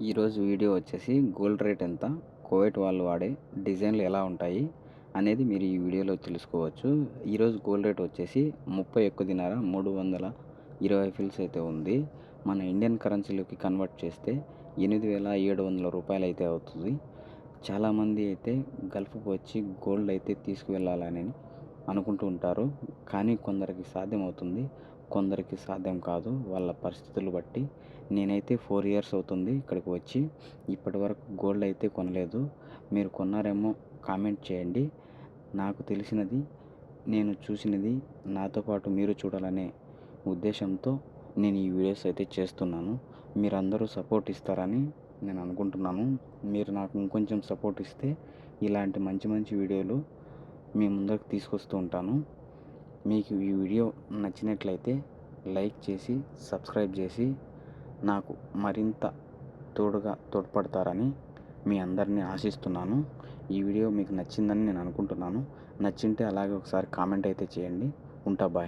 ఈరోజు వీడియో వచ్చేసి gold rate ఎంత, కువైట్ వాళ్ళు వాడే డిజైన్లు ఎలా ఉంటాయి అనేది మీరు ఈ వీడియోలో తెలుసుకోవచ్చు. ఈరోజు గోల్డ్ రేట్ వచ్చేసి 31 దినార 320 ఫిల్స్ అయితే ఉంది. మన ఇండియన్ కరెన్సీలోకి కన్వర్ట్ చేస్తే 8,700 రూపాయలు అయితే అవుతుంది. చాలామంది అయితే గల్ఫ్కి వచ్చి గోల్డ్ అయితే తీసుకువెళ్ళాలని అనుకుంటూ ఉంటారు. కానీ కొందరికి సాధ్యం అవుతుంది, కొందరికి సాధ్యం కాదు వాళ్ళ పరిస్థితులు బట్టి. నేనైతే 4 ఇయర్స్ అవుతుంది ఇక్కడికి వచ్చి, ఇప్పటివరకు గోల్డ్ అయితే కొనలేదు. మీరు కొన్నారేమో కామెంట్ చేయండి. నాకు తెలిసినది, నేను చూసినది నాతో పాటు మీరు చూడాలనే ఉద్దేశంతో నేను ఈ వీడియోస్ అయితే చేస్తున్నాను. మీరందరూ సపోర్ట్ ఇస్తారని నేను అనుకుంటున్నాను. మీరు నాకు ఇంకొంచెం సపోర్ట్ ఇస్తే ఇలాంటి మంచి మంచి వీడియోలు మీ ముందరకు తీసుకొస్తూ ఉంటాను. మీకు ఈ వీడియో నచ్చినట్లయితే లైక్ చేసి సబ్స్క్రైబ్ చేసి నాకు మరింత తోడ్పడతారని మీ అందరినీ ఆశిస్తున్నాను. ఈ వీడియో మీకు నచ్చిందని నేను అనుకుంటున్నాను. నచ్చింటే అలాగే ఒకసారి కామెంట్ అయితే చేయండి. ఉంటా, బాయ్.